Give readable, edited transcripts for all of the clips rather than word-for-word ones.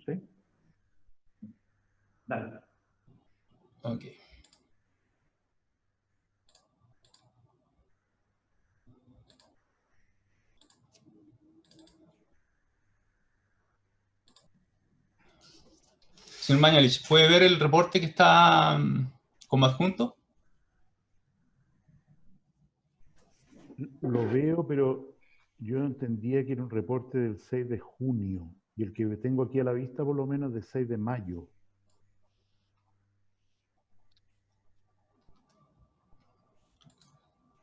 ¿sí? Dale. Ok. Señor Mañalich, ¿puede ver el reporte que está como adjunto? Lo veo, pero yo entendía que era un reporte del 6 de junio, y el que tengo aquí a la vista por lo menos del 6 de mayo.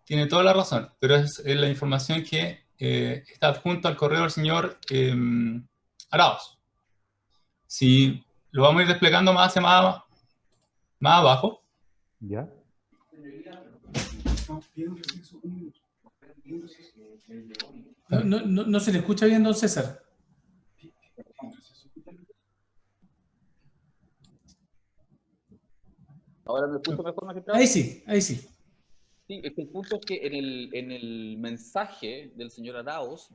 Tiene toda la razón, pero es la información que está adjunta al correo del señor Arauz. Si lo vamos a ir desplegando más hacia más abajo. ¿Ya? No se le escucha bien, don César. ¿Ahora me escucho mejor, magistrado? Ahí sí, ahí sí. Sí, es que el punto es que en el mensaje del señor Arauz,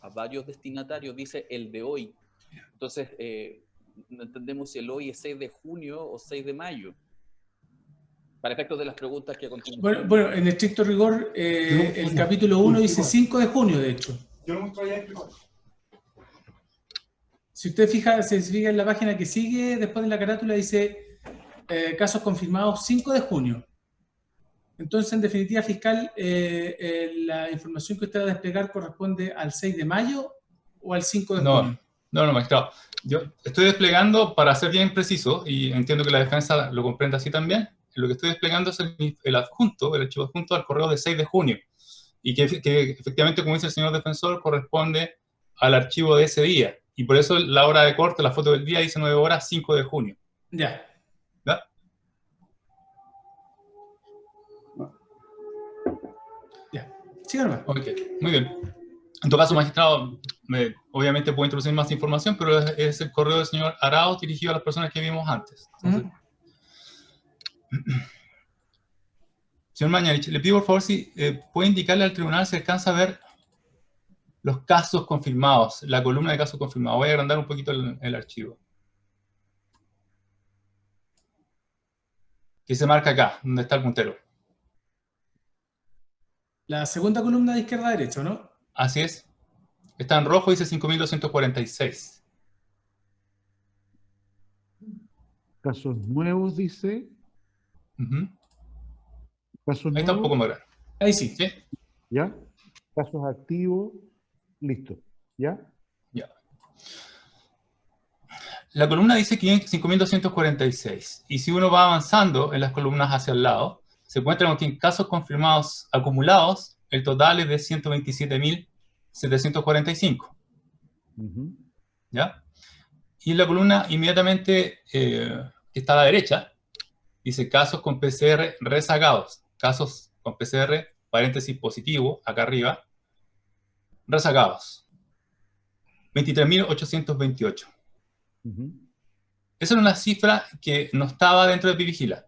a varios destinatarios, dice el de hoy. Entonces, no entendemos si el hoy es 6 de junio o 6 de mayo. Para efectos de las preguntas que a continuación... Bueno, en estricto rigor, el capítulo 1 dice 5 de junio, de hecho. Yo lo mostré ya explicado. Si usted se fija en la página que sigue, después de la carátula dice casos confirmados 5 de junio. Entonces, en definitiva, fiscal, la información que usted va a desplegar corresponde al 6 de mayo o al 5 de junio. No, magistrado. Yo estoy desplegando, para ser bien preciso, y entiendo que la defensa lo comprende así también, lo que estoy desplegando es el adjunto, el archivo adjunto al correo de 6 de junio. Y que efectivamente, como dice el señor defensor, corresponde al archivo de ese día. Y por eso la hora de corte, la foto del día, dice 9 horas, 5 de junio. Ya. ¿Ya? Ya. Síganme. Ok, muy bien. En todo caso, magistrado, obviamente puedo introducir más información, pero es el correo del señor Arauz dirigido a las personas que vimos antes. Entonces, señor Mañalich, le pido por favor si puede indicarle al tribunal si alcanza a ver los casos confirmados, la columna de casos confirmados. Voy a agrandar un poquito el archivo. Que se marca acá, donde está el puntero. La segunda columna de izquierda a derecha, ¿no? Así es. Está en rojo, dice 5.246. Casos nuevos, dice. Casos Ahí está un nuevos. poco más grande. Ahí sí. ¿Sí? ¿Ya? Casos activos, listo. ¿Ya? Ya. La columna dice 5.246. Y si uno va avanzando en las columnas hacia el lado, se encuentra con que en casos confirmados acumulados, el total es de 127.745. ¿Ya? Y en la columna inmediatamente que está a la derecha, dice casos con PCR rezagados. Casos con PCR, paréntesis positivo, acá arriba, rezagados. 23.828. Esa era una cifra que no estaba dentro de Pivigila.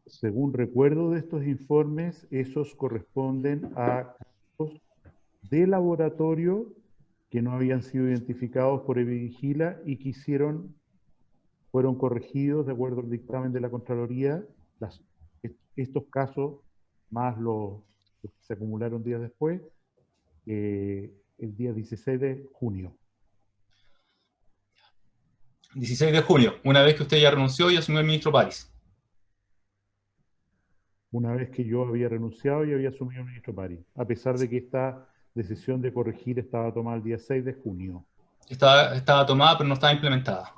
Según recuerdo de estos informes, esos corresponden a casos de laboratorio que no habían sido identificados por Epivigila y que fueron corregidos de acuerdo al dictamen de la Contraloría. Estos casos, más los que se acumularon días después, el día 16 de junio. 16 de junio, una vez que usted ya renunció y asumió el ministro París. Una vez que yo había renunciado y había asumido el ministro París, a pesar de que esta decisión de corregir estaba tomada el día 6 de junio. Estaba tomada, pero no estaba implementada.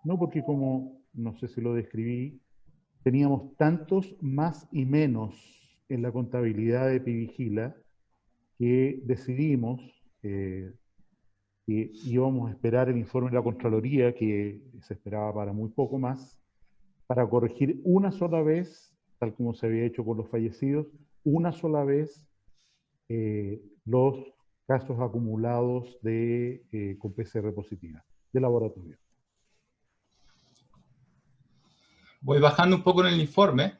No, porque como, no sé si lo describí, teníamos tantos más y menos en la contabilidad de Pivigila que decidimos que íbamos a esperar el informe de la Contraloría, que se esperaba para muy poco más, para corregir una sola vez, tal como se había hecho con los fallecidos, una sola vez los casos acumulados con PCR positiva, de laboratorio. Voy bajando un poco en el informe.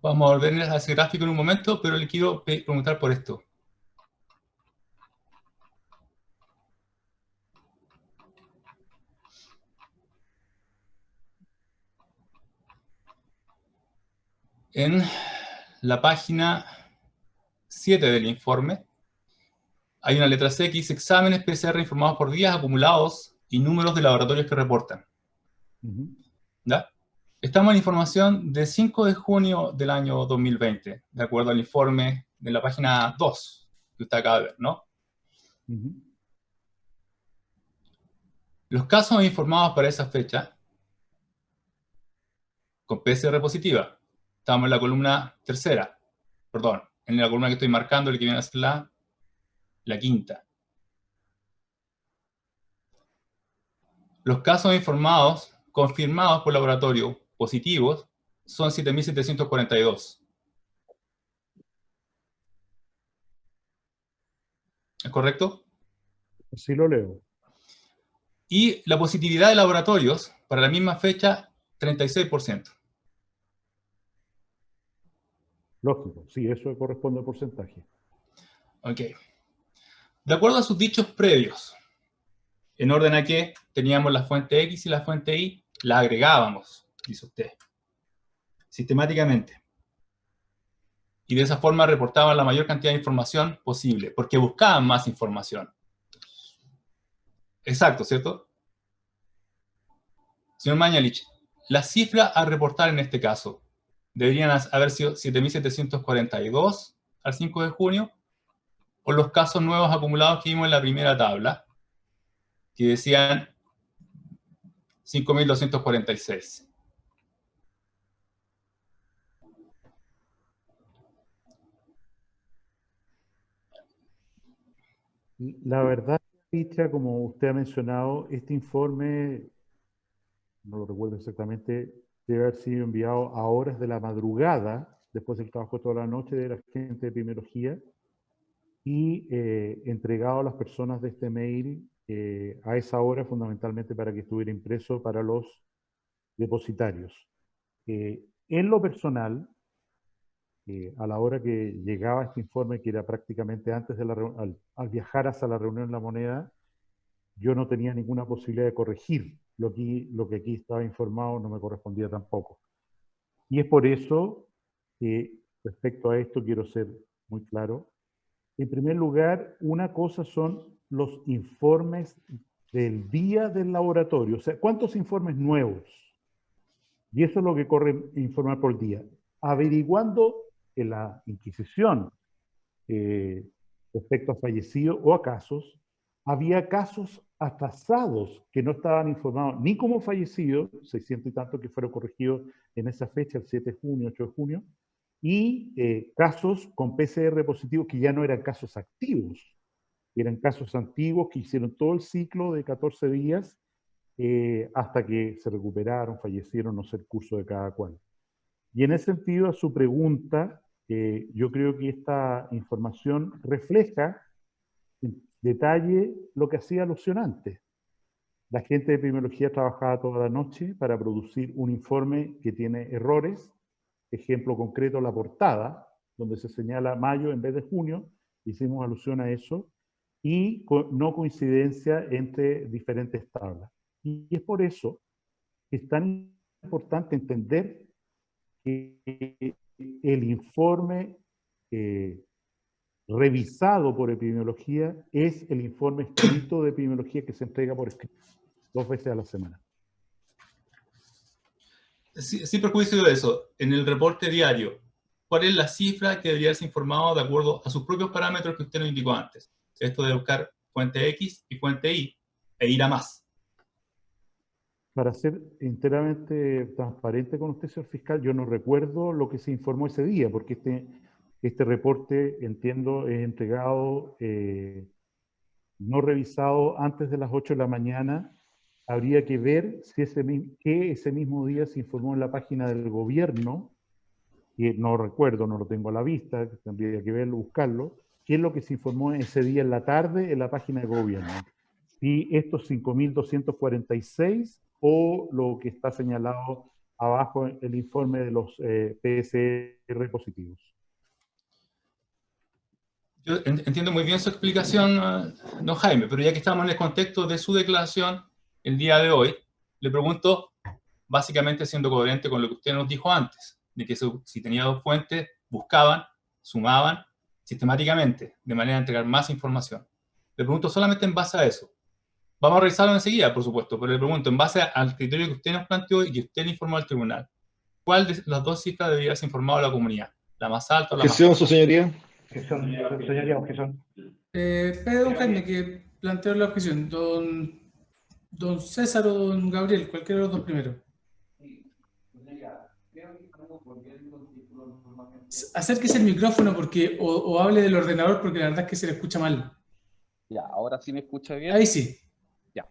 Vamos a volver a ese gráfico en un momento, pero le quiero preguntar por esto. En la página 7 del informe, hay una letra C que dice exámenes PCR informados por días acumulados y números de laboratorios que reportan. ¿Ya? Estamos en información de 5 de junio del año 2020, de acuerdo al informe de la página 2, que usted acaba de ver, ¿no? Los casos informados para esa fecha, con PCR positiva, estamos en la columna tercera, perdón, en la columna que estoy marcando, el que viene a ser la quinta. Los casos informados, confirmados por laboratorio, positivos, son 7.742. ¿Es correcto? Así lo leo. Y la positividad de laboratorios, para la misma fecha, 36%. Lógico, sí, eso corresponde al porcentaje. Ok. De acuerdo a sus dichos previos, en orden a que teníamos la fuente X y la fuente Y, la agregábamos, dice usted, sistemáticamente. Y de esa forma reportaban la mayor cantidad de información posible, porque buscaban más información. Exacto, ¿cierto? Señor Mañalich, la cifra a reportar en este caso deberían haber sido 7.742 al 5 de junio, o los casos nuevos acumulados que vimos en la primera tabla, que decían 5.246. La verdad, dicha, como usted ha mencionado, este informe, no lo recuerdo exactamente, debe haber sido enviado a horas de la madrugada, después del trabajo de toda la noche de la gente de epidemiología, y entregado a las personas de este mail a esa hora, fundamentalmente para que estuviera impreso para los depositarios. En lo personal, a la hora que llegaba este informe, que era prácticamente antes de al viajar hasta la reunión en La Moneda, yo no tenía ninguna posibilidad de corregir lo que aquí estaba informado, no me correspondía tampoco. Y es por eso que respecto a esto quiero ser muy claro. En primer lugar, una cosa son los informes del día del laboratorio, o sea, ¿cuántos informes nuevos? Y eso es lo que corre informar por día. Averiguando en la Inquisición respecto a fallecidos o a casos, había casos atrasados que no estaban informados ni como fallecidos, 600 y tanto que fueron corregidos en esa fecha, el 7 de junio, 8 de junio, y casos con PCR positivo que ya no eran casos activos, eran casos antiguos que hicieron todo el ciclo de 14 días hasta que se recuperaron, fallecieron, no sé el curso de cada cual. Y en ese sentido, a su pregunta, yo creo que esta información refleja en detalle lo que hacía alusión antes. La gente de epidemiología trabajaba toda la noche para producir un informe que tiene errores. Ejemplo concreto, la portada, donde se señala mayo en vez de junio, hicimos alusión a eso, y no coincidencia entre diferentes tablas. Y es por eso que es tan importante entender que el informe revisado por epidemiología es el informe escrito de epidemiología que se entrega por escrito 2 veces a la semana. Sin perjuicio de eso, en el reporte diario, ¿cuál es la cifra que debería ser informado de acuerdo a sus propios parámetros que usted nos indicó antes? Esto de buscar fuente X y fuente Y e ir a más. Para ser enteramente transparente con usted, señor fiscal, yo no recuerdo lo que se informó ese día, porque este reporte, entiendo, es entregado no revisado antes de las 8 de la mañana. Habría que ver si ese mismo día se informó en la página del gobierno, que no recuerdo, no lo tengo a la vista, tendría que verlo, buscarlo, qué es lo que se informó ese día en la tarde en la página del gobierno. Si estos 5.246 o lo que está señalado abajo el informe de los PCR positivos. Yo entiendo muy bien su explicación, don Jaime, pero ya que estamos en el contexto de su declaración el día de hoy, le pregunto, básicamente siendo coherente con lo que usted nos dijo antes, de que si tenía dos fuentes, buscaban, sumaban sistemáticamente, de manera de entregar más información. Le pregunto solamente en base a eso. Vamos a revisarlo enseguida, por supuesto, pero le pregunto, en base al criterio que usted nos planteó y que usted le informó al tribunal, ¿cuál de las dos cifras debería ser informado a la comunidad? ¿La más alta o la más Objeción, baja? su señoría. Objeción, señoría, objeción. Pedro don Jaime, que planteó la objeción. Don César o don Gabriel, cualquiera de los dos primero. Acérquese el micrófono porque, o hable del ordenador porque la verdad es que se le escucha mal. Ya, ahora sí me escucha bien. Ahí sí. Ya.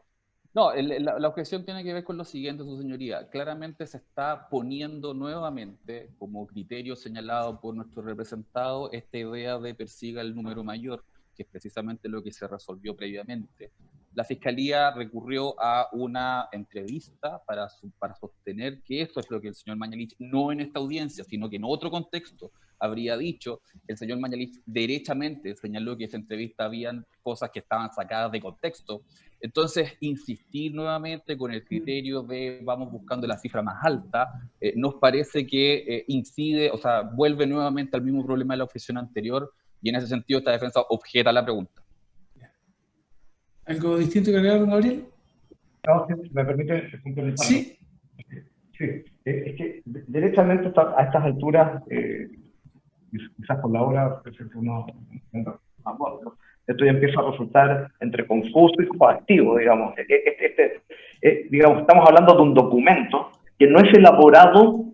No, la objeción tiene que ver con lo siguiente, su señoría. Claramente se está poniendo nuevamente como criterio señalado por nuestro representado esta idea de persiga el número mayor, que es precisamente lo que se resolvió previamente. La Fiscalía recurrió a una entrevista para sostener que eso es lo que el señor Mañalich, no en esta audiencia, sino que en otro contexto, habría dicho. El señor Mañalich derechamente señaló que en esa entrevista habían cosas que estaban sacadas de contexto. Entonces, insistir nuevamente con el criterio de vamos buscando la cifra más alta, nos parece que incide, o sea, vuelve nuevamente al mismo problema de la objeción anterior, y en ese sentido esta defensa objeta la pregunta. ¿Algo distinto que agregar, don Gabriel? No, si me permite complementar. Sí. Sí, es que derechamente a estas alturas, quizás por la hora, esto ya empieza a resultar entre confuso y coactivo, digamos. Digamos, estamos hablando de un documento que no es elaborado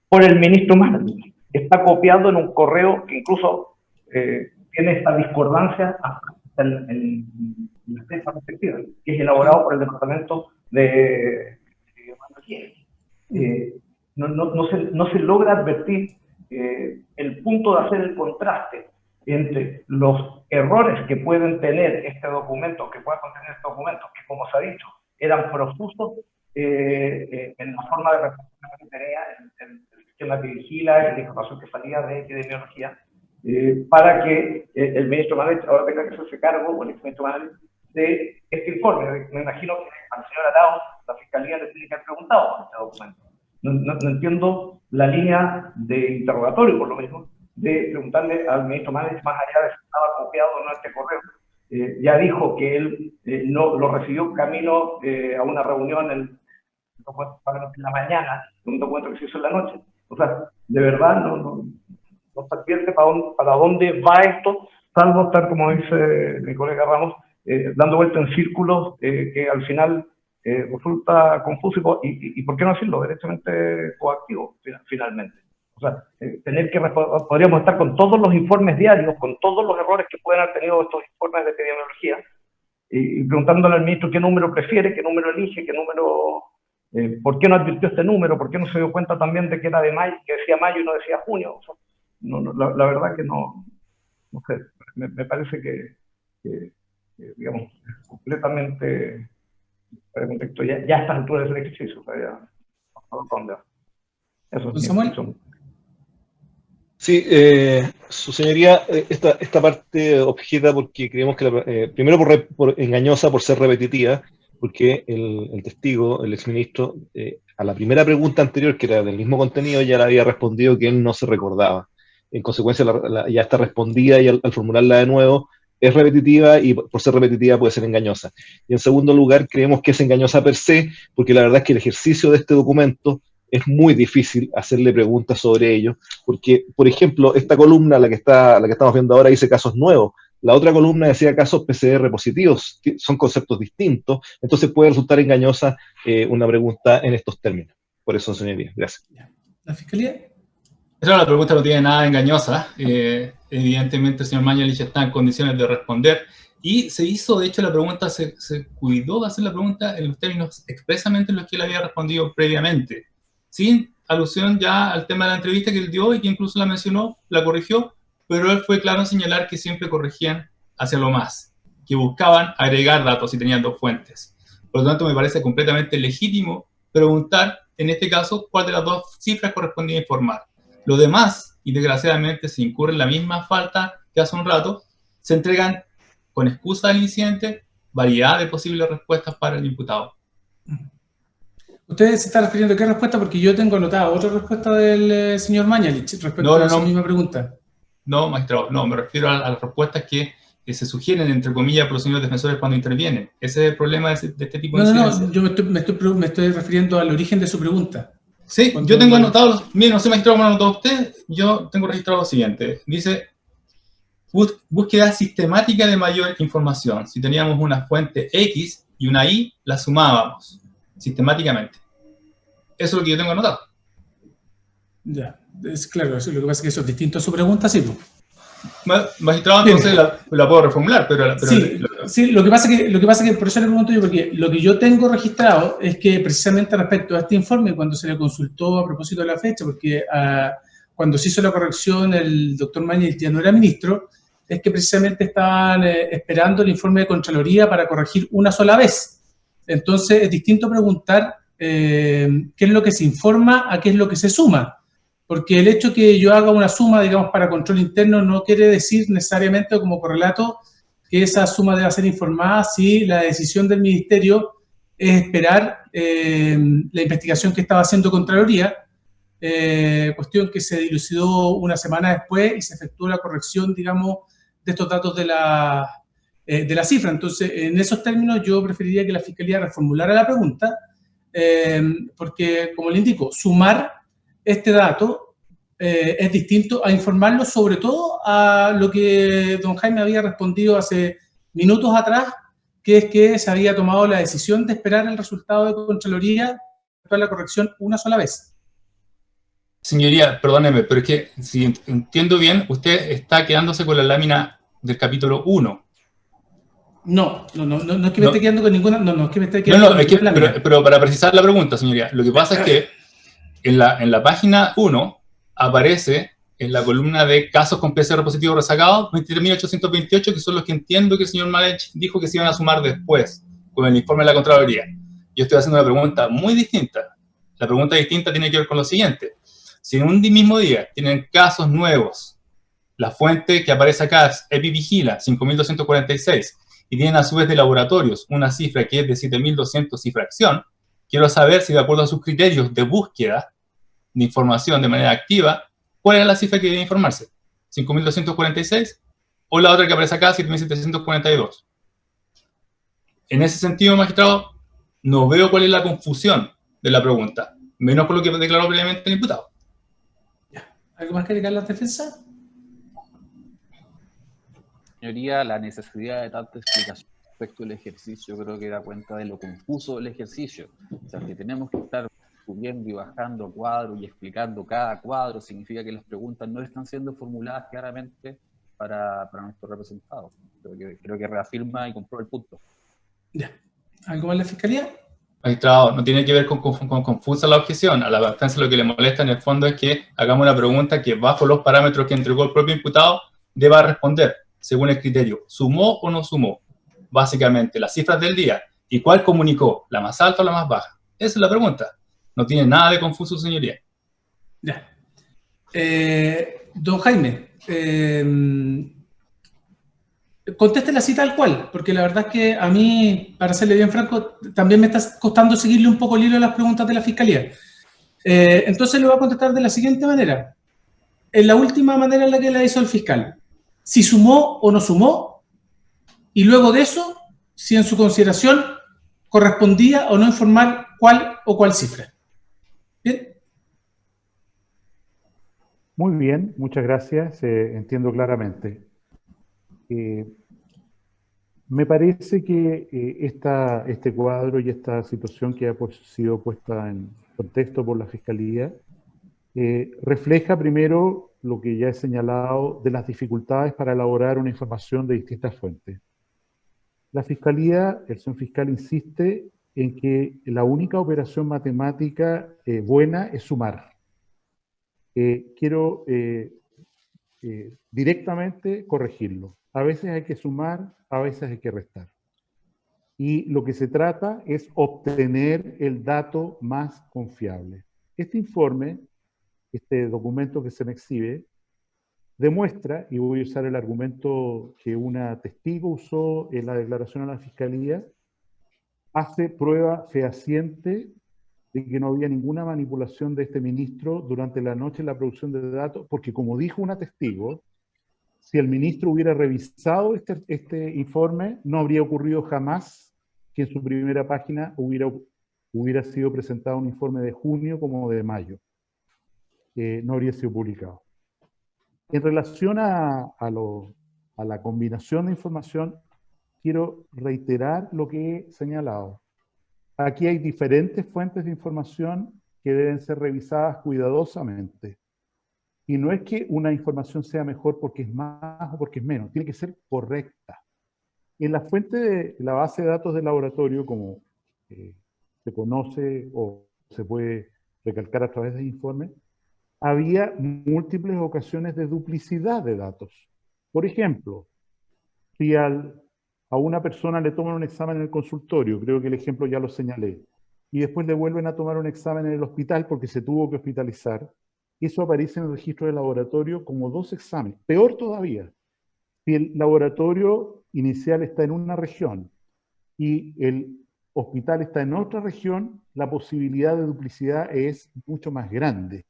por el ministro Mañalich. Está copiado en un correo que incluso tiene esta discordancia en la prensa respectiva, que es elaborado por el Departamento de no se logra advertir el punto de hacer el contraste entre los errores que pueden tener este documento, que pueda contener este documento, que como se ha dicho, eran profusos en la forma de representación que tenía el sistema que vigila y la información que salía de epidemiología, para que el ministro Mañalich ahora tenga que hacerse cargo, o el ministro Mañalich, de este informe. Me imagino que al señor Arauz, la Fiscalía le tiene que haber preguntado por este documento. No entiendo la línea de interrogatorio, por lo mismo, de preguntarle al ministro Mañalich más allá de si estaba copiado o no este correo. Ya dijo que él no lo recibió camino a una reunión en la mañana, un documento que se hizo en la noche. O sea, de verdad no se advierte para dónde va esto, salvo estar, como dice mi colega Ramos, dando vuelta en círculos que al final resulta confuso y por qué no decirlo, derechamente coactivo, finalmente. O sea, podríamos estar con todos los informes diarios, con todos los errores que pueden haber tenido estos informes de epidemiología, y preguntándole al ministro qué número prefiere, qué número elige, qué número, por qué no advirtió este número, por qué no se dio cuenta también de que era de mayo, que decía mayo y no decía junio. O sea, la verdad que no sé, me parece que digamos, completamente para el contexto, ya a estas alturas del ejercicio, o sea, ya eso es Samuel. Sí, su señoría, esta parte objeta porque creemos que, primero por engañosa, por ser repetitiva, porque el testigo, el exministro, a la primera pregunta anterior, que era del mismo contenido, ya le había respondido que él no se recordaba. En consecuencia, ya está respondida y al formularla de nuevo, es repetitiva y por ser repetitiva puede ser engañosa. Y en segundo lugar, creemos que es engañosa per se, porque la verdad es que el ejercicio de este documento es muy difícil hacerle preguntas sobre ello, porque, por ejemplo, esta columna, la que estamos viendo ahora, dice casos nuevos. La otra columna decía casos PCR positivos, que son conceptos distintos, entonces puede resultar engañosa una pregunta en estos términos. Por eso, señoría, gracias. ¿La Fiscalía? Esa la pregunta no tiene nada engañosa. Evidentemente el señor Mañalich está en condiciones de responder. Y se hizo, de hecho, la pregunta, se cuidó de hacer la pregunta en los términos expresamente en los que él había respondido previamente, sin alusión ya al tema de la entrevista que él dio y que incluso la mencionó, la corrigió, pero él fue claro en señalar que siempre corregían hacia lo más, que buscaban agregar datos y tenían dos fuentes. Por lo tanto, me parece completamente legítimo preguntar en este caso, cuál de las dos cifras correspondía informar. Lo demás, y desgraciadamente se incurre en la misma falta que hace un rato, se entregan con excusa del incidente variedad de posibles respuestas para el imputado. ¿Usted se está refiriendo a qué respuesta? Porque yo tengo anotada otra respuesta del señor Mañalich respecto a esa misma pregunta. No, magistrado, no, me refiero a las respuestas que se sugieren, entre comillas, por los señores defensores cuando intervienen. Ese es el problema de este tipo de incidencias. No, yo me estoy refiriendo al origen de su pregunta. Sí, yo tengo anotado, mire, no sé, magistrado, cómo lo anotó usted, yo tengo registrado lo siguiente. Dice, búsqueda sistemática de mayor información. Si teníamos una fuente X y una Y, la sumábamos sistemáticamente. Eso es lo que yo tengo anotado. Ya, es claro, eso, lo que pasa es que eso es distinto a su pregunta, sí. Magistrado, entonces la puedo reformular, pero sí, lo que pasa es que por eso le pregunto yo, porque lo que yo tengo registrado es que precisamente respecto a este informe, cuando se le consultó a propósito de la fecha, porque cuando se hizo la corrección el doctor Mañalich ya no era ministro, es que precisamente estaban esperando el informe de Contraloría para corregir una sola vez. Entonces es distinto preguntar qué es lo que se informa a qué es lo que se suma. Porque el hecho que yo haga una suma, digamos, para control interno no quiere decir necesariamente como correlato que esa suma deba ser informada si la decisión del ministerio es esperar la investigación que estaba haciendo Contraloría, cuestión que se dilucidó una semana después y se efectuó la corrección, digamos, de estos datos de la cifra. Entonces, en esos términos yo preferiría que la Fiscalía reformulara la pregunta, porque, como le indico, sumar este dato es distinto a informarlo, sobre todo a lo que don Jaime había respondido hace minutos atrás, que es que se había tomado la decisión de esperar el resultado de Contraloría para la corrección una sola vez. Señoría, perdóneme, pero es que si entiendo bien, usted está quedándose con la lámina del capítulo 1. No es que me esté quedando con ninguna, no es que me esté quedando con ninguna lámina. Pero para precisar la pregunta, señoría, lo que pasa es que en la página 1 aparece en la columna de casos con PCR positivo rezagado 23.828, que son los que entiendo que el señor Mañalich dijo que se iban a sumar después, con el informe de la Contraloría. Yo estoy haciendo una pregunta muy distinta. La pregunta distinta tiene que ver con lo siguiente. Si en un mismo día tienen casos nuevos, la fuente que aparece acá es EpiVigila, 5.246, y tienen a su vez de laboratorios una cifra que es de 7.200 y fracción, quiero saber si de acuerdo a sus criterios de búsqueda de información de manera activa, ¿cuál es la cifra que debe informarse? ¿5.246 o la otra que aparece acá, 7.742? En ese sentido, magistrado, no veo cuál es la confusión de la pregunta, menos por lo que declaró previamente el imputado. ¿Algo más que agregar a la defensa? Señoría, la necesidad de tanta explicación respecto al ejercicio creo que da cuenta de lo confuso del ejercicio. O sea, que tenemos que estar subiendo y bajando cuadros y explicando cada cuadro, significa que las preguntas no están siendo formuladas claramente para nuestro representado. Creo que reafirma y comprueba el punto. Ya. ¿Algo más de la Fiscalía? Magistrado, no tiene que ver con confusa la objeción. A la defensa lo que le molesta en el fondo es que hagamos una pregunta que bajo los parámetros que entregó el propio imputado deba responder según el criterio. ¿Sumó o no sumó? Básicamente, las cifras del día. ¿Y cuál comunicó? ¿La más alta o la más baja? Esa es la pregunta. No tiene nada de confuso, señoría. Ya. Don Jaime, contéstela así tal cual, porque la verdad es que a mí, para serle bien franco, también me está costando seguirle un poco el hilo a las preguntas de la Fiscalía. Entonces le voy a contestar de la siguiente manera. En la última manera en la que la hizo el fiscal. Si sumó o no sumó, y luego de eso, si en su consideración correspondía o no informar cuál o cuál cifra. ¿Bien? Muy bien, muchas gracias, entiendo claramente. Me parece que este cuadro y esta situación que ha sido puesta en contexto por la Fiscalía refleja primero lo que ya he señalado de las dificultades para elaborar una información de distintas fuentes. La Fiscalía, el señor fiscal insiste en que la única operación matemática buena es sumar. Quiero directamente corregirlo. A veces hay que sumar, a veces hay que restar. y lo que se trata es obtener el dato más confiable. Este informe, este documento que se me exhibe, demuestra, y voy a usar el argumento que una testigo usó en la declaración a la Fiscalía, hace prueba fehaciente de que no había ninguna manipulación de este ministro durante la noche en la producción de datos, porque como dijo una testigo, si el ministro hubiera revisado este informe, no habría ocurrido jamás que en su primera página hubiera sido presentado un informe de junio como de mayo. No habría sido publicado. En relación a la combinación de información, quiero reiterar lo que he señalado. Aquí hay diferentes fuentes de información que deben ser revisadas cuidadosamente. Y no es que una información sea mejor porque es más o porque es menos, tiene que ser correcta. En la fuente de la base de datos del laboratorio, como se conoce o se puede recalcar a través del informe, había múltiples ocasiones de duplicidad de datos. Por ejemplo, si a una persona le toman un examen en el consultorio, creo que el ejemplo ya lo señalé, y después le vuelven a tomar un examen en el hospital porque se tuvo que hospitalizar, eso aparece en el registro del laboratorio como 2 exámenes. Peor todavía, si el laboratorio inicial está en una región y el hospital está en otra región, la posibilidad de duplicidad es mucho más grande.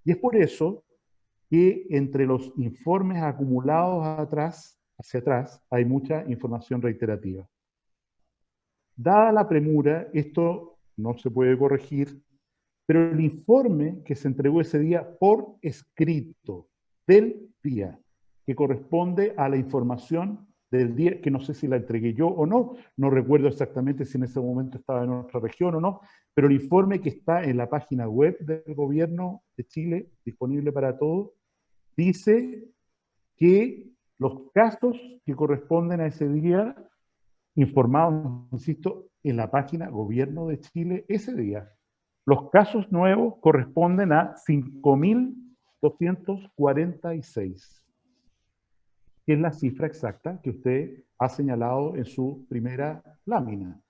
Y es por eso que entre los informes acumulados hacia atrás hay mucha información reiterativa. Dada la premura, esto no se puede corregir, pero el informe que se entregó ese día por escrito del día, que corresponde a la información del día, que no sé si la entregué yo o no, no recuerdo exactamente si en ese momento estaba en otra región o no, pero el informe que está en la página web del Gobierno de Chile, disponible para todos, dice que los casos que corresponden a ese día, informados, insisto, en la página Gobierno de Chile ese día, los casos nuevos corresponden a 5.246, que es la cifra exacta que usted ha señalado en su primera lámina.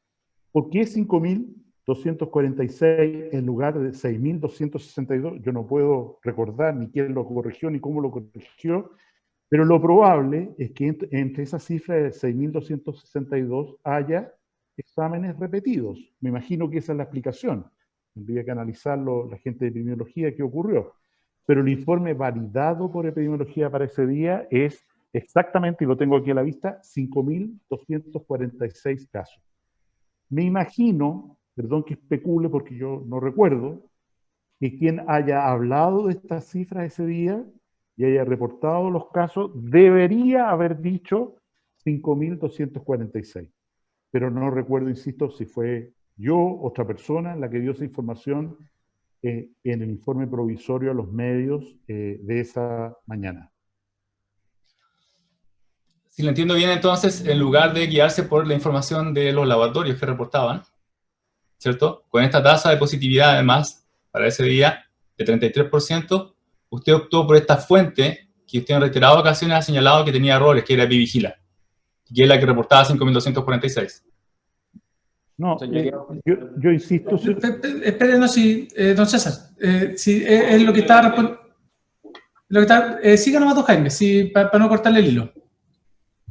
¿Por qué 5.246 en lugar de 6.262? Yo no puedo recordar ni quién lo corrigió ni cómo lo corrigió, pero lo probable es que entre esa cifra de 6.262 haya exámenes repetidos. Me imagino que esa es la explicación. Tendría que analizarlo la gente de epidemiología qué ocurrió. Pero el informe validado por epidemiología para ese día es exactamente, y lo tengo aquí a la vista, 5.246 casos. Me imagino, perdón que especule porque yo no recuerdo, que quien haya hablado de estas cifras ese día y haya reportado los casos debería haber dicho 5.246. Pero no recuerdo, insisto, si fue yo, otra persona, la que dio esa información en el informe provisorio a los medios de esa mañana. Si lo entiendo bien, entonces, en lugar de guiarse por la información de los laboratorios que reportaban, ¿cierto? Con esta tasa de positividad, además, para ese día, de 33%, usted optó por esta fuente que usted en reiteradas ocasiones ha señalado que tenía errores, que era Epivigila, que es la que reportaba 5.246. No, yo insisto... Espérenos, don César, si es lo que está respondiendo... siga nomás, don Jaime, para no cortarle el hilo.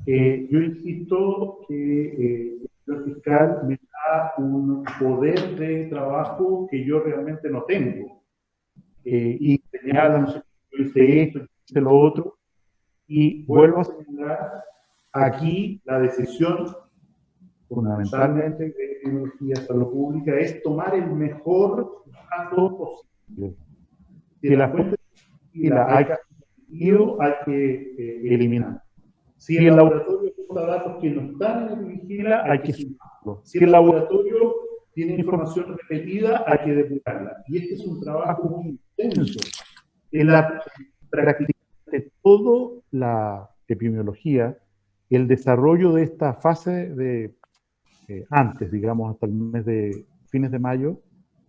Yo insisto que el fiscal me da un poder de trabajo que yo realmente no tengo. Y señala, no sé, yo hice esto, hice lo otro, y vuelvo a señalar aquí la decisión fundamentalmente de epidemiología de salud pública es tomar el mejor dato posible. Si la fuente hay que eliminar. Si el laboratorio usa datos que no están en Epivigila, hay que sumarlo. Si el laboratorio tiene información repetida, hay que depurarla. Y este es un trabajo muy intenso. En la práctica de toda la epidemiología, el desarrollo de esta fase de antes, digamos, hasta el mes de fines de mayo,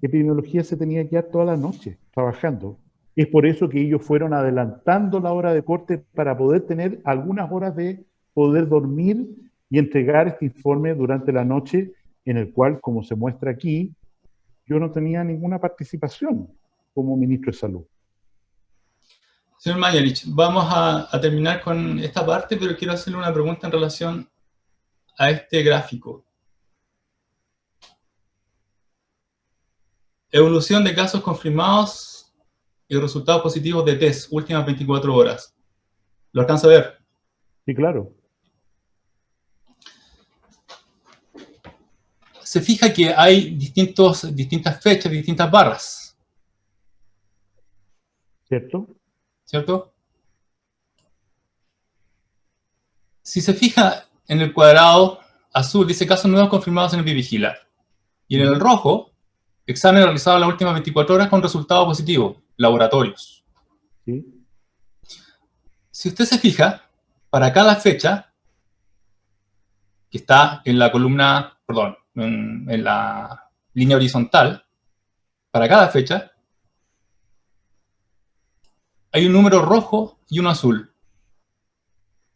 epidemiología se tenía que quedar toda la noche trabajando. Es por eso que ellos fueron adelantando la hora de corte para poder tener algunas horas de poder dormir y entregar este informe durante la noche, en el cual, como se muestra aquí, yo no tenía ninguna participación como ministro de Salud. Señor Mayerich, vamos a terminar con esta parte, pero quiero hacerle una pregunta en relación a este gráfico. Evolución de casos confirmados y resultados positivos de test, últimas 24 horas. ¿Lo alcanza a ver? Sí, claro. Se fija que hay distintas fechas, distintas barras. ¿Cierto? ¿Cierto? Si se fija en el cuadrado azul, dice casos nuevos confirmados en el Epivigila. Y en el rojo, examen realizado en las últimas 24 horas con resultado positivo, laboratorios. Sí. Si usted se fija, para cada fecha, que está en la columna, perdón, en la línea horizontal, para cada fecha, hay un número rojo y uno azul.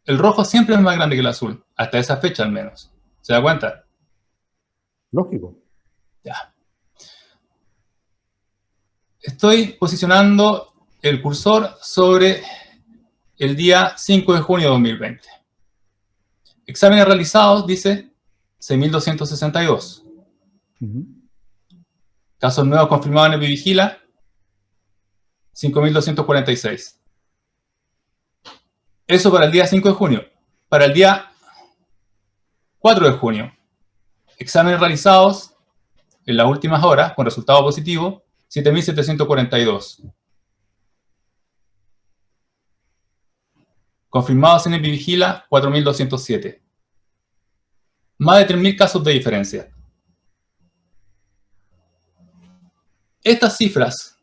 El rojo siempre es más grande que el azul, hasta esa fecha al menos. ¿Se da cuenta? Lógico. Ya. Estoy posicionando el cursor sobre el día 5 de junio de 2020. Exámenes realizados, dice 6.262. Casos nuevos confirmados en Epivigila, 5.246. Eso para el día 5 de junio. Para el día 4 de junio, exámenes realizados en las últimas horas con resultado positivo, 7.742. Confirmados en Epivigila, 4.207. Más de 3.000 casos de diferencia. Estas cifras,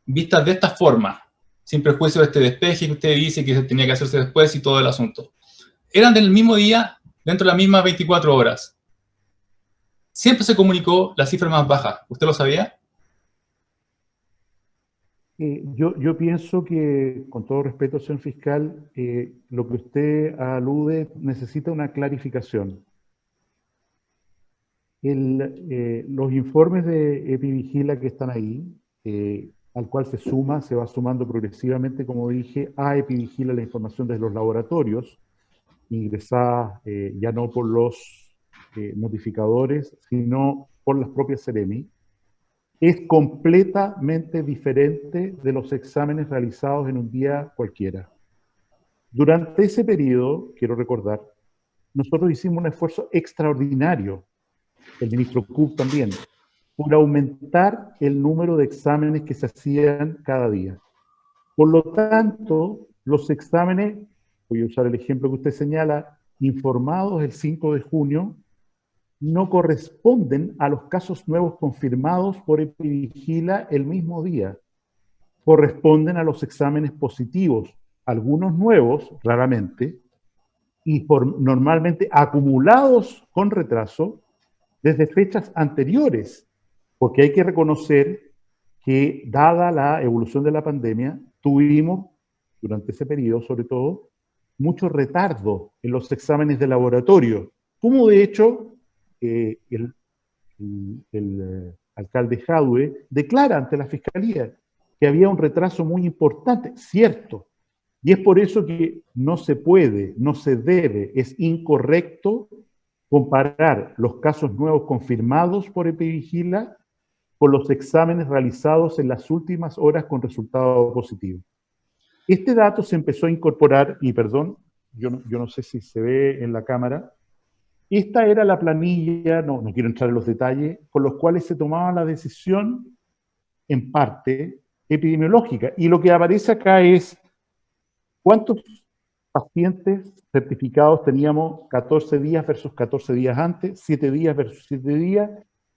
vistas de esta forma, sin prejuicio de este despeje que usted dice que tenía que hacerse después y todo el asunto, eran del mismo día, dentro de las mismas 24 horas. Siempre se comunicó la cifra más baja. ¿Usted lo sabía? Yo pienso que, con todo respeto, señor fiscal, lo que usted alude necesita una clarificación. Los informes de Epivigila que están ahí, al cual se va sumando progresivamente, como dije, a Epivigila la información de los laboratorios, ingresada ya no por los notificadores, sino por las propias Seremi, es completamente diferente de los exámenes realizados en un día cualquiera. Durante ese periodo, quiero recordar, nosotros hicimos un esfuerzo extraordinario, el ministro Cook también, por aumentar el número de exámenes que se hacían cada día. Por lo tanto, los exámenes, voy a usar el ejemplo que usted señala, informados el 5 de junio, no corresponden a los casos nuevos confirmados por Epivigila el mismo día. Corresponden a los exámenes positivos, algunos nuevos, raramente, y normalmente acumulados con retraso desde fechas anteriores, porque hay que reconocer que, dada la evolución de la pandemia, tuvimos, durante ese periodo sobre todo, mucho retardo en los exámenes de laboratorio, como de hecho el alcalde Jadue declara ante la Fiscalía que había un retraso muy importante, cierto, y es por eso que no se puede, no se debe, es incorrecto comparar los casos nuevos confirmados por Epivigila con los exámenes realizados en las últimas horas con resultado positivo. Este dato se empezó a incorporar, y perdón, yo no sé si se ve en la cámara, esta era la planilla, no quiero entrar en los detalles, con los cuales se tomaba la decisión, en parte, epidemiológica. Y lo que aparece acá es cuántos pacientes certificados teníamos 14 días versus 14 días antes, 7 días versus 7 días,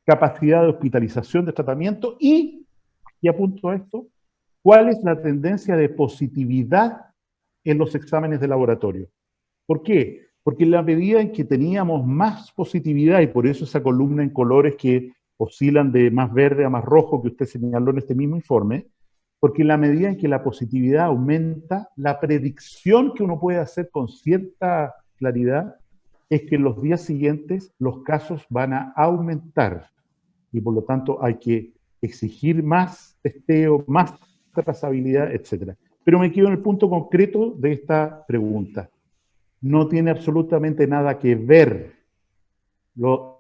capacidad de hospitalización, de tratamiento y apunto a esto, cuál es la tendencia de positividad en los exámenes de laboratorio. ¿Por qué? Porque en la medida en que teníamos más positividad, y por eso esa columna en colores que oscilan de más verde a más rojo que usted señaló en este mismo informe, porque en la medida en que la positividad aumenta, la predicción que uno puede hacer con cierta claridad es que en los días siguientes los casos van a aumentar y por lo tanto hay que exigir más testeo, más trazabilidad, etc. Pero me quedo en el punto concreto de esta pregunta. No tiene absolutamente nada que ver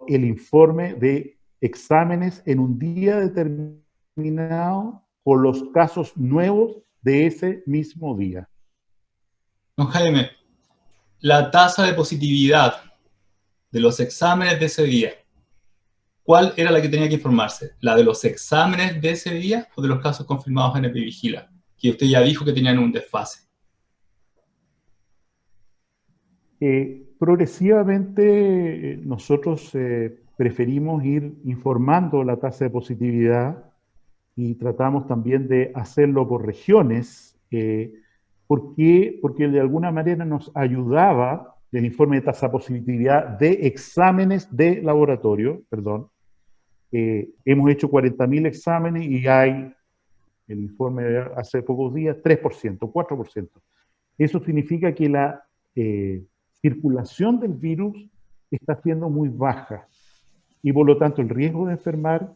el informe de exámenes en un día determinado con los casos nuevos de ese mismo día. Don Jaime, la tasa de positividad de los exámenes de ese día, ¿cuál era la que tenía que informarse? ¿La de los exámenes de ese día o de los casos confirmados en Epivigila? Que usted ya dijo que tenían un desfase. Progresivamente nosotros preferimos ir informando la tasa de positividad y tratamos también de hacerlo por regiones. ¿Por qué? Porque de alguna manera nos ayudaba el informe de tasa de positividad de exámenes de laboratorio, perdón. Hemos hecho 40.000 exámenes y hay, el informe de hace pocos días, 3%, 4%. Eso significa que la circulación del virus está siendo muy baja y por lo tanto el riesgo de enfermar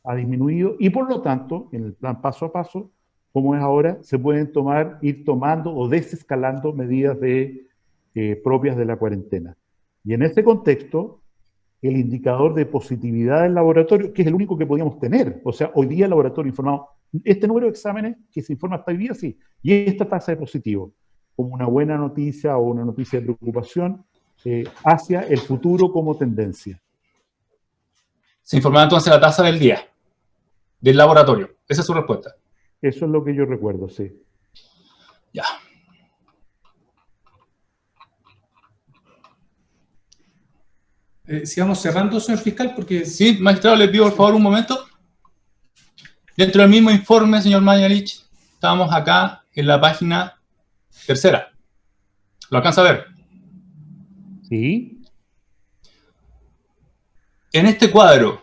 ha disminuido y por lo tanto, en el plan paso a paso, como es ahora, se pueden ir tomando o desescalando medidas propias de la cuarentena. Y en este contexto, el indicador de positividad del laboratorio, que es el único que podíamos tener, o sea, hoy día el laboratorio informado, este número de exámenes que se informa hasta hoy día, sí, y esta tasa de positivo, como una buena noticia o una noticia de preocupación hacia el futuro como tendencia. Se informaba entonces la tasa del día, del laboratorio. Esa es su respuesta. Eso es lo que yo recuerdo, sí. Ya. Sigamos cerrando, señor fiscal, porque... Sí, magistrado, le pido por favor un momento. Dentro del mismo informe, señor Mañalich, estamos acá en la página 3. ¿Lo alcanza a ver? Sí. En este cuadro,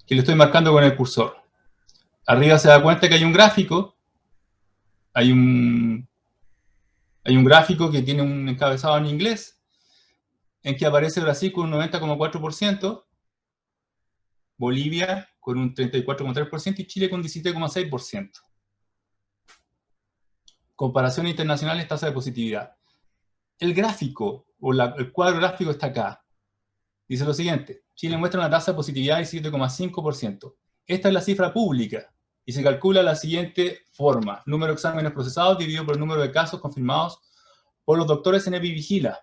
que le estoy marcando con el cursor, arriba se da cuenta que hay un gráfico, hay un gráfico que tiene un encabezado en inglés, en que aparece Brasil con un 90,4%, Bolivia con un 34,3% y Chile con 17,6%. Comparación internacional, tasa de positividad. El gráfico, o el cuadro gráfico está acá. Dice lo siguiente: Chile muestra una tasa de positividad de 7,5%. Esta es la cifra pública y se calcula de la siguiente forma: número de exámenes procesados dividido por el número de casos confirmados por los doctores en Epivigila.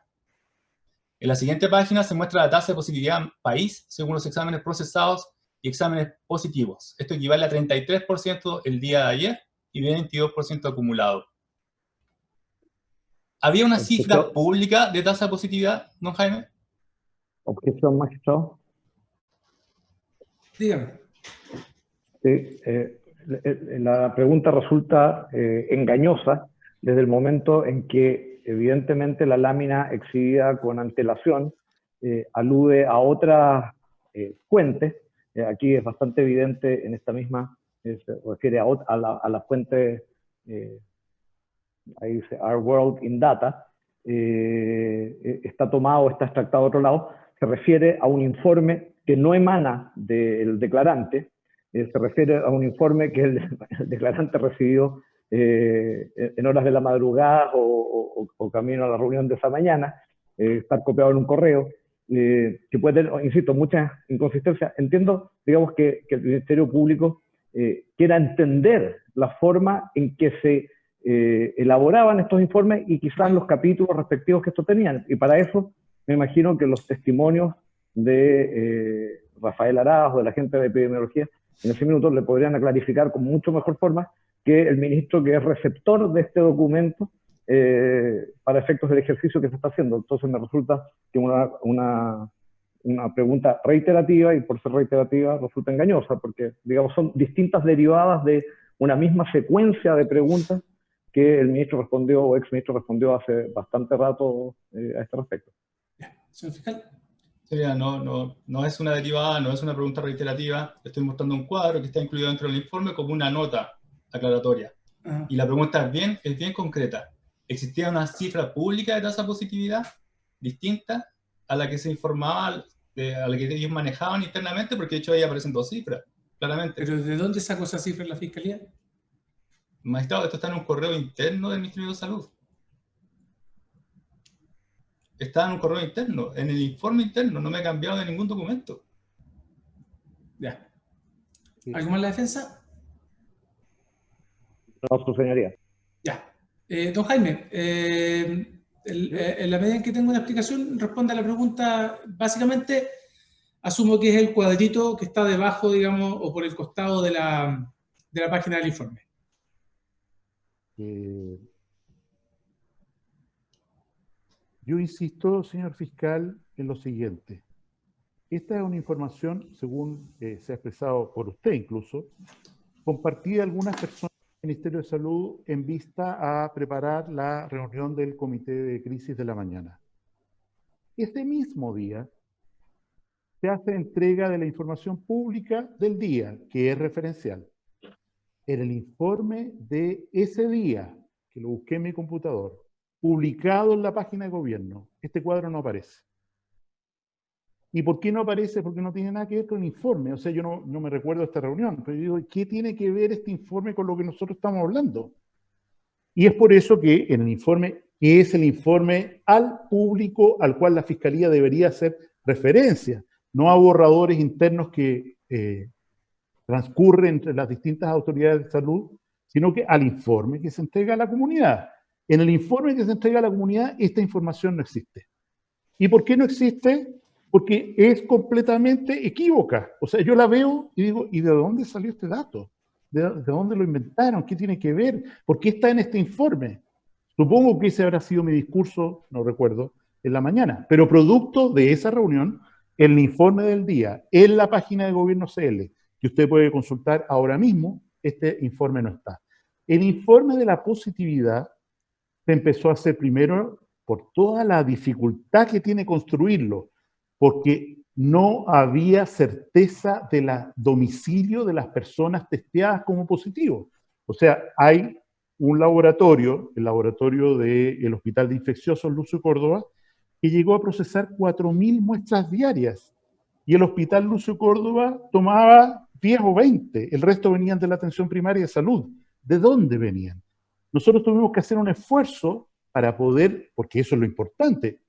En la siguiente página se muestra la tasa de positividad país según los exámenes procesados y exámenes positivos. Esto equivale a 33% el día de ayer y 22% acumulado. ¿Había una cifra pública de tasa de positividad, don Jaime? Objeción, magistrado. Dígame. Sí, la pregunta resulta engañosa desde el momento en que evidentemente la lámina exhibida con antelación alude a otras fuentes. Aquí es bastante evidente en esta misma, se refiere a la fuente, ahí dice Our World in Data, está tomado, está extractado de otro lado, se refiere a un informe que no emana del declarante, se refiere a un informe que el declarante recibió en horas de la madrugada o camino a la reunión de esa mañana, estar copiado en un correo, que puede tener, insisto, muchas inconsistencias. Entiendo, digamos, que el Ministerio Público quiera entender la forma en que se elaboraban estos informes y quizás los capítulos respectivos que estos tenían. Y para eso me imagino que los testimonios de Rafael Arauz, de la gente de epidemiología, en ese minuto le podrían clarificar con mucho mejor forma que el ministro que es receptor de este documento para efectos del ejercicio que se está haciendo. Entonces me resulta que una pregunta reiterativa, y por ser reiterativa resulta engañosa, porque digamos son distintas derivadas de una misma secuencia de preguntas que el ministro respondió o exministro respondió hace bastante rato a este respecto. Señor fiscal. No es una derivada, no es una pregunta reiterativa. Estoy mostrando un cuadro que está incluido dentro del informe como una nota aclaratoria. Y la pregunta es bien concreta. ¿Existía una cifra pública de tasa de positividad distinta a la que se informaba, a la que ellos manejaban internamente, porque de hecho ahí aparecen dos cifras, claramente. ¿Pero de dónde sacó esa cifra en la Fiscalía? Magistrado, esto está en un correo interno del Ministerio de Salud. Está en un correo interno, en el informe interno, no me he cambiado de ningún documento. Ya. ¿Algo más en la defensa? No, su señoría. Ya. Don Jaime, en la medida en que tengo una explicación, responde a la pregunta. Básicamente, asumo que es el cuadrito que está debajo, digamos, o por el costado de la página del informe. Yo insisto, señor fiscal, en lo siguiente. Esta es una información, según se ha expresado por usted incluso, compartida de algunas personas del Ministerio de Salud en vista a preparar la reunión del Comité de Crisis de la mañana. Ese mismo día se hace entrega de la información pública del día, que es referencial. En el informe de ese día, que lo busqué en mi computador, publicado en la página de gobierno, este cuadro no aparece. ¿Y por qué no aparece? Porque no tiene nada que ver con el informe. O sea, yo no me recuerdo de esta reunión, pero yo digo, ¿qué tiene que ver este informe con lo que nosotros estamos hablando? Y es por eso que en el informe, que es el informe al público al cual la Fiscalía debería hacer referencia, no a borradores internos que transcurren entre las distintas autoridades de salud, sino que al informe que se entrega a la comunidad. En el informe que se entrega a la comunidad, esta información no existe. ¿Y por qué no existe? Porque es completamente equívoca. O sea, yo la veo y digo, ¿y de dónde salió este dato? ¿De dónde lo inventaron? ¿Qué tiene que ver? ¿Por qué está en este informe? Supongo que ese habrá sido mi discurso, no recuerdo, en la mañana. Pero producto de esa reunión, el informe del día, en la página de Gobierno CL, que usted puede consultar ahora mismo, este informe no está. El informe de la positividad se empezó a hacer primero por toda la dificultad que tiene construirlo, porque no había certeza del domicilio de las personas testeadas como positivos. O sea, hay un laboratorio, el laboratorio del Hospital de Infecciosos Lucio Córdoba, que llegó a procesar 4.000 muestras diarias. Y el Hospital Lucio Córdoba tomaba 10 o 20. El resto venían de la atención primaria de salud. ¿De dónde venían? Nosotros tuvimos que hacer un esfuerzo para poder, porque eso es lo importante.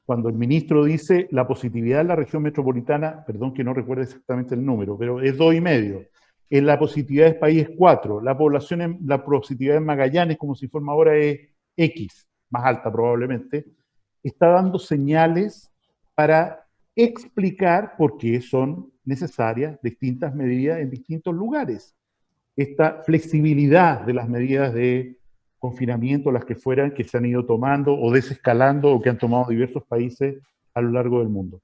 Cuando el ministro dice la positividad en la región metropolitana, perdón que no recuerdo exactamente el número, pero es 2,5. En la positividad del país es 4. La positividad en Magallanes, como se informa ahora, es X, más alta probablemente. Está dando señales para explicar por qué son necesarias distintas medidas en distintos lugares. Esta flexibilidad de las medidas de confinamiento, las que fueran, que se han ido tomando o desescalando o que han tomado diversos países a lo largo del mundo.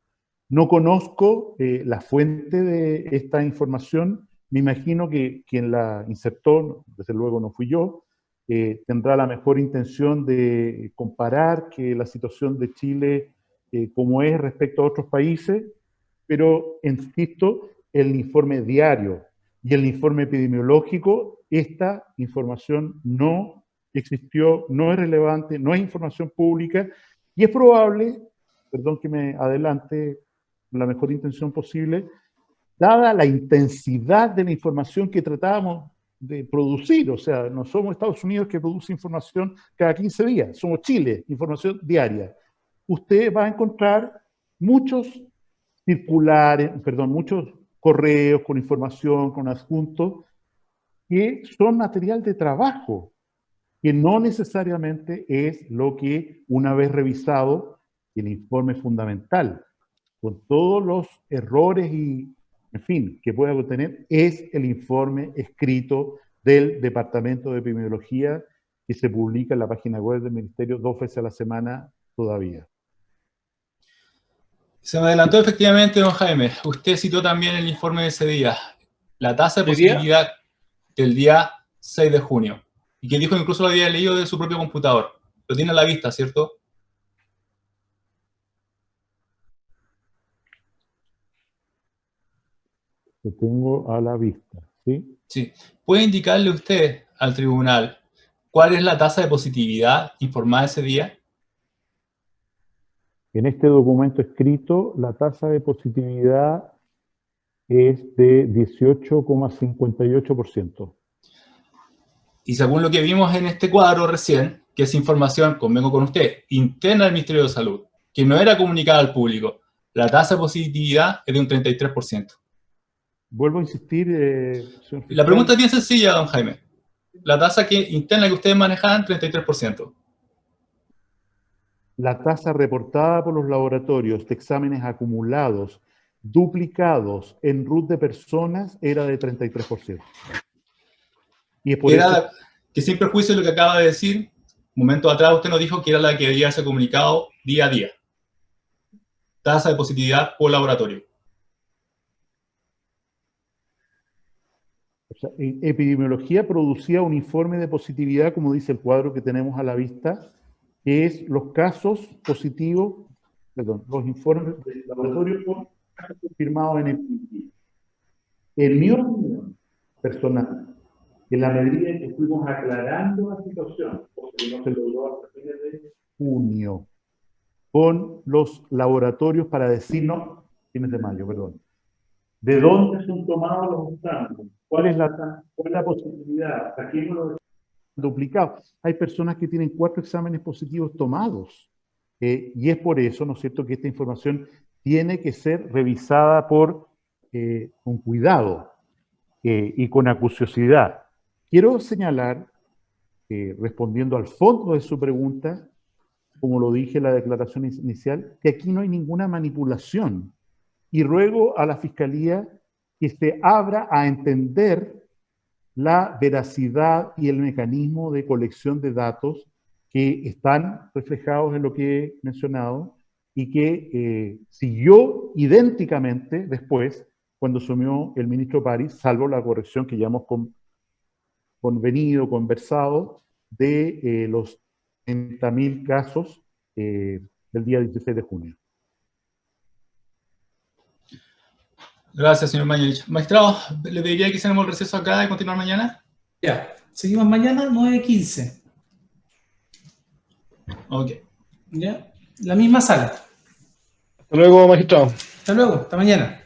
No conozco la fuente de esta información, me imagino que quien la insertó, desde luego no fui yo, tendrá la mejor intención de comparar que la situación de Chile como es respecto a otros países, pero insisto, el informe diario y el informe epidemiológico, esta información no existió, no es relevante, no es información pública y es probable, perdón que me adelante con la mejor intención posible, dada la intensidad de la información que tratábamos de producir, o sea, no somos Estados Unidos que produce información cada 15 días, somos Chile, información diaria. Usted va a encontrar muchos circulares, perdón, muchos correos con información, con adjuntos, que son material de trabajo, que no necesariamente es lo que, una vez revisado, el informe fundamental, con todos los errores y, en fin, que pueda contener, es el informe escrito del Departamento de Epidemiología que se publica en la página web del Ministerio 2 veces a la semana todavía. Se me adelantó efectivamente, don Jaime. Usted citó también el informe de ese día, la tasa de positividad del día 6 de junio, y que dijo incluso lo había leído de su propio computador. Lo tiene a la vista, ¿cierto? Lo tengo a la vista, ¿sí? Sí. ¿Puede indicarle usted al tribunal cuál es la tasa de positividad informada ese día? En este documento escrito, la tasa de positividad es de 18,58%. Y según lo que vimos en este cuadro recién, que es información, convengo con usted, interna del Ministerio de Salud, que no era comunicada al público, la tasa de positividad es de un 33%. Vuelvo a insistir, señor fiscal. La pregunta es bien sencilla, don Jaime. La tasa interna que ustedes manejaban, 33%. La tasa reportada por los laboratorios de exámenes acumulados, duplicados en RUT de personas, era de 33%. Y es por eso... que sin perjuicio de lo que acaba de decir, un momento atrás usted nos dijo que era la que debía ser comunicado día a día. Tasa de positividad por laboratorio. O sea, en epidemiología producía un informe de positividad, como dice el cuadro que tenemos a la vista, que es los casos positivos, perdón, los informes del laboratorio por casos confirmados en epidemiología. En mi opinión personal, en la medida en que fuimos aclarando la situación, porque no se logró hasta fines de junio, con los laboratorios para decirnos, fines de mayo, perdón, ¿de dónde son tomados los exámenes? ¿Cuál es la positividad? ¿A quién lo duplicado? Hay personas que tienen 4 exámenes positivos tomados. Y es por eso, ¿no es cierto?, que esta información tiene que ser revisada con cuidado y con acuciosidad. Quiero señalar, respondiendo al fondo de su pregunta, como lo dije en la declaración inicial, que aquí no hay ninguna manipulación. Y ruego a la Fiscalía que se abra a entender la veracidad y el mecanismo de colección de datos que están reflejados en lo que he mencionado y que siguió idénticamente después cuando asumió el ministro París, salvo la corrección que ya hemos conversado de los 30.000 casos del día 16 de junio. Gracias, señor Mañalich. Magistrado, ¿le pediría que hiciéramos el receso acá y continuar mañana? Ya, seguimos mañana 9:15. Ok. ¿Ya? La misma sala. Hasta luego, magistrado. Hasta luego, hasta mañana.